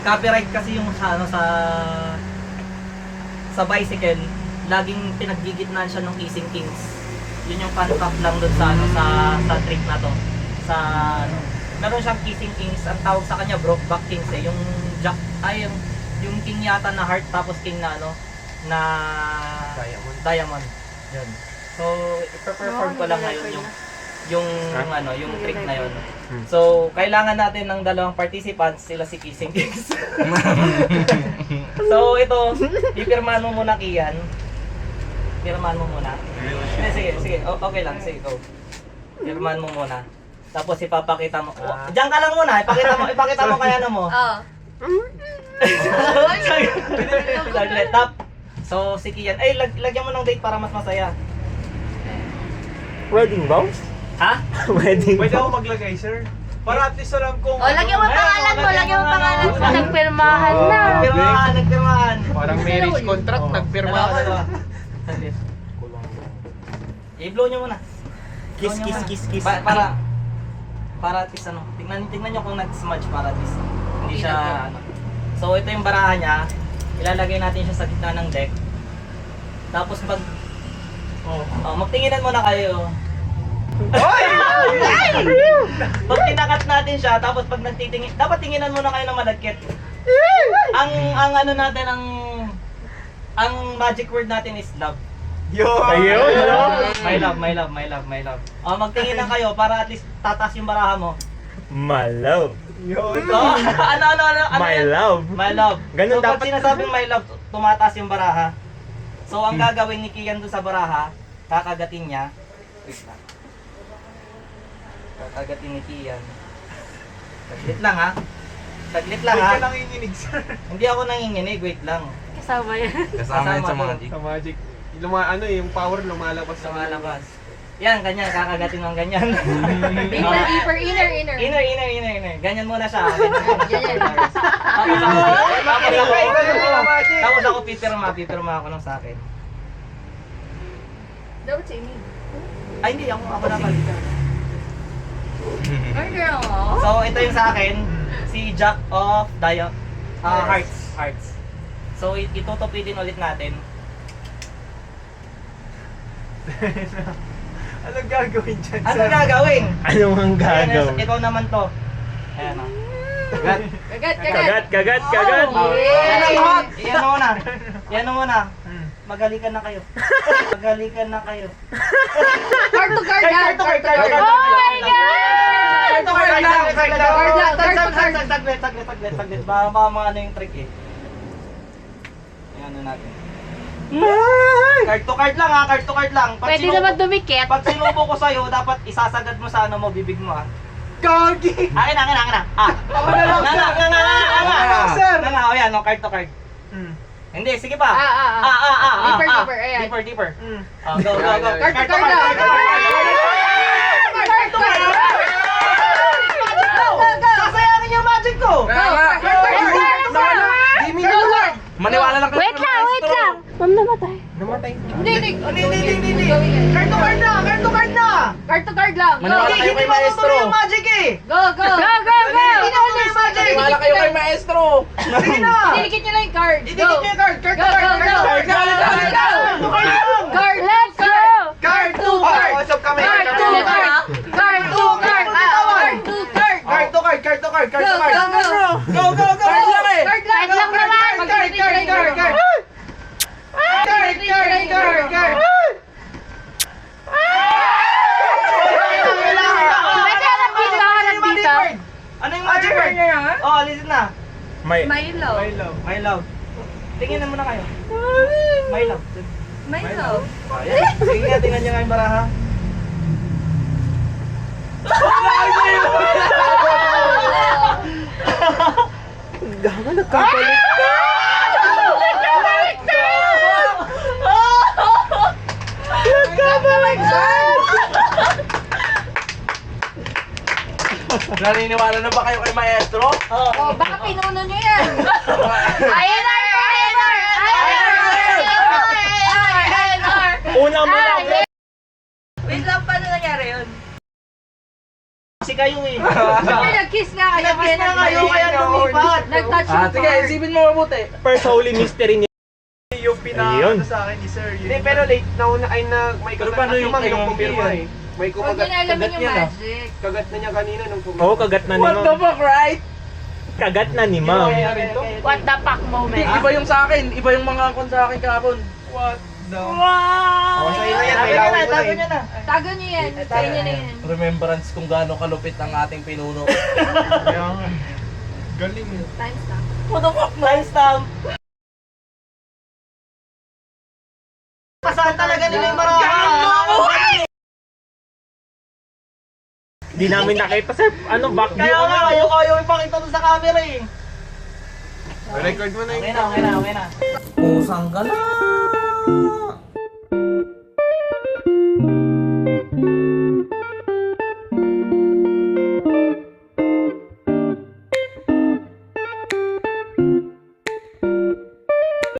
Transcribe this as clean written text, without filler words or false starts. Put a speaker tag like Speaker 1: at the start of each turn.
Speaker 1: copyright kasi yung sa bicycle, laging pinaggigitnaan siya ng Kissing Kings. Yun yung fun fact lang doon sa trick na to. Meron siyang Kissing Kings, ang tawag sa kanya Brokeback Kings eh. Yung yung king yata na heart tapos king na na diamond. Yun. So, ipe-perform ko lang ngayon yung trick na yun. So, kailangan natin ng dalawang participants, sila si Kissing Kings. So, ito, ipirmahan mo muna, Kian. Pirmahan mo muna. Sige. Okay lang, sige, go. Pirmahan mo muna. Tapos ipapakita mo. Diyan ka lang muna, ipakita mo kaya mo.
Speaker 2: Oo.
Speaker 1: Saglit, tap. So, si Kian, lagyan mo ng date para mas masaya.
Speaker 3: Wedding vows?
Speaker 1: Ha?
Speaker 3: Wedding
Speaker 4: Pwede
Speaker 3: vows?
Speaker 4: ako maglagay, sir. Para at least alam kung...
Speaker 2: Lagyan mo pangalan mo, lagyan mo pangalan mo.
Speaker 5: Nagpirmahan na.
Speaker 1: Nagpirmahan.
Speaker 4: Parang marriage contract, nagpirma ka.
Speaker 1: Saglit. I-blow nyo muna.
Speaker 3: Kiss.
Speaker 1: Para at least tingnan nyo kung nag-smudge para at least hindi siya So ito yung baraha niya, ilalagay natin siya sa gitna ng deck. Tapos magtinginan muna kayo. Pag kinakat natin siya, tapos pag nagtitingin, dapat tinginan muna kayo ng malagkit. Ang magic word natin is love.
Speaker 3: Ayun!
Speaker 1: My love. Magtingin na kayo para at least tataas yung baraha mo.
Speaker 3: My love.
Speaker 1: Ano
Speaker 3: My
Speaker 1: yan?
Speaker 3: love.
Speaker 1: My love.
Speaker 3: Ganun
Speaker 1: So pag
Speaker 3: dapat.
Speaker 1: sinasabing my love, tumataas yung baraha. So ang gagawin ni Kian doon sa baraha, kakagatin niya. Wait lang. Kakagatin ni Kian. Saglit lang ha.
Speaker 4: Hindi ka
Speaker 1: ha.
Speaker 4: nanginginig, sir.
Speaker 1: Hindi ako nanginginig, wait lang.
Speaker 5: Kasama yan.
Speaker 1: Kasama yan sa magic.
Speaker 4: Sa magic. Yung power lumalabas sa
Speaker 1: Lumalabas. Yan, ganyan, kakagatin ng ganyan.
Speaker 2: Deeper, inner.
Speaker 1: Inner. Ganyan muna siya.
Speaker 2: Ganyan.
Speaker 1: Tapos ako pipirma ako ng sa akin.
Speaker 2: Dapat si Amy.
Speaker 1: Ay, hindi, ako na pala.
Speaker 2: Ay, girl.
Speaker 1: So, ito yung sa akin, si Jack of Hearts. So, itutupidin ulit natin.
Speaker 4: Anong gagawin dyan,
Speaker 1: Ano
Speaker 4: sir?
Speaker 1: gagawin?
Speaker 3: Ano ang gagawin?
Speaker 1: Ikaw naman to. Ayan o.
Speaker 3: Kagat.
Speaker 1: Oh, Yan mo na. Magalikan na kayo.
Speaker 2: Card to card lang.
Speaker 1: Oh my God! Saglit. Baka ano yung trick eh. Ayan na natin. Card to card lang.
Speaker 5: Pwede naman dumikit.
Speaker 1: Pag sinubo ko sa'yo, dapat isasagad mo sa bibig mo
Speaker 4: Gagi!
Speaker 1: Akin na. Nga.
Speaker 4: Sir!
Speaker 1: Nga, ayan, card to card. Hindi, sige pa.
Speaker 2: Deeper, ayan.
Speaker 1: Deeper. Go.
Speaker 2: Card to card lang. Card to card.
Speaker 1: Sasayangin yung magic ko!
Speaker 4: Maniwala lang
Speaker 5: Wait lang. Ma'am, namatay.
Speaker 2: Hindi.
Speaker 1: Card to card na!
Speaker 2: Card to card lang.
Speaker 4: Maniwala kayo kay maestro.
Speaker 1: yung magic eh!
Speaker 2: Go.
Speaker 1: Hindi na yung magic!
Speaker 4: Maniwala kayo kay maestro.
Speaker 1: Sige na!
Speaker 2: Dinikit niyo lang yung card.
Speaker 1: Didikit nyo yung card! Card to card!
Speaker 2: Go.
Speaker 1: Card to card!
Speaker 2: Card.
Speaker 5: Let's go!
Speaker 1: Card to card!
Speaker 4: Usap kami.
Speaker 2: Card to card. Card to card. Card to card.
Speaker 1: Card to card!
Speaker 2: Go.
Speaker 1: Go!
Speaker 2: Card lang naman.
Speaker 1: Card!
Speaker 5: Harap dito.
Speaker 1: Ano yung magic word? Oh, listen na.
Speaker 3: May
Speaker 1: My love. Tingin na muna kayo. My love. Ayan. Sige nga, tingnan nyo nga yung baraha.
Speaker 3: gago nagkabalik.
Speaker 4: Naniniwala na ba kayo kay maestro?
Speaker 2: Oh, baka pinuno niyo yan.
Speaker 5: INR!
Speaker 3: Unang mula.
Speaker 2: Wait lang, paano nangyari yun?
Speaker 1: Si kayo eh.
Speaker 5: Siyempre, nag-kiss nga kayo.
Speaker 1: Nag-kiss na kayo, kaya lumipat.
Speaker 5: Nag-touch
Speaker 4: Ah,
Speaker 5: yung
Speaker 4: sige,
Speaker 5: car.
Speaker 4: isipin mo mabuti.
Speaker 3: First holy mystery niya.
Speaker 2: Yung
Speaker 3: Ayun.
Speaker 2: pinaka sa akin ni Sir. Hindi, pero late nauna ay may
Speaker 4: Pero
Speaker 2: kagat
Speaker 4: paano
Speaker 2: na
Speaker 4: yung
Speaker 2: yung
Speaker 4: kay
Speaker 2: pumirma
Speaker 4: Monkey
Speaker 2: eh. May
Speaker 5: Huwag niyo na alamin
Speaker 4: kagat
Speaker 5: yung
Speaker 4: niya na.
Speaker 5: magic.
Speaker 2: kagat na niya kanina nung pumirma.
Speaker 3: Oo, kagat na ni
Speaker 4: What the
Speaker 3: ma'am.
Speaker 4: fuck, right?
Speaker 3: Kagat na ni ma'am.
Speaker 5: What the fuck
Speaker 4: Hindi,
Speaker 5: moment.
Speaker 4: iba yung sa akin. Iba yung mga kon sa akin kahapon.
Speaker 2: What the?
Speaker 5: Wow!
Speaker 2: Oh, sa'yo na yan, may
Speaker 1: Tago
Speaker 2: laway
Speaker 1: niya
Speaker 2: mo
Speaker 1: na,
Speaker 2: na
Speaker 1: tago
Speaker 2: eh.
Speaker 1: niya na.
Speaker 5: Tago niyo yan. Sa inyo na yan.
Speaker 4: Remembrance kung gaano kalupit ang ating pinuno.
Speaker 2: Kaya nga. Galing eh.
Speaker 5: Times na.
Speaker 1: What the fuck, line stamp? Saan talaga nila yung marahan?
Speaker 3: Di namin nakita sir. Ano, back view
Speaker 1: Kaya nga,
Speaker 3: ano?
Speaker 1: ayaw ipakita doon sa camera eh.
Speaker 2: Record mo na
Speaker 1: Okay
Speaker 2: yun.
Speaker 1: na, okay na, okay na. Pusang ka na.